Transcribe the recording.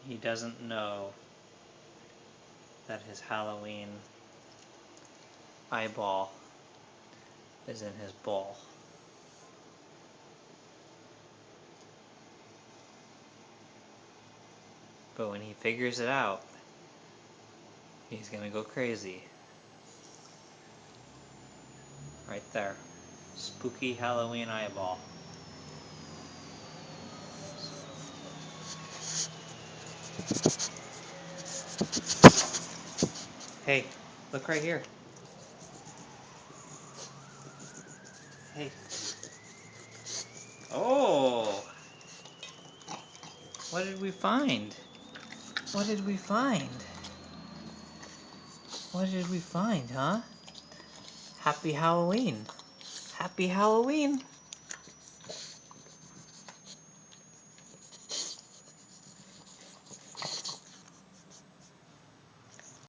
He doesn't know that his Halloween eyeball is in his bowl. But when he figures it out, he's gonna go crazy. Right there. Spooky Halloween eyeball. Hey, look right here. Hey. Oh! What did we find? What did we find? What did we find, huh? Happy Halloween. Happy Halloween.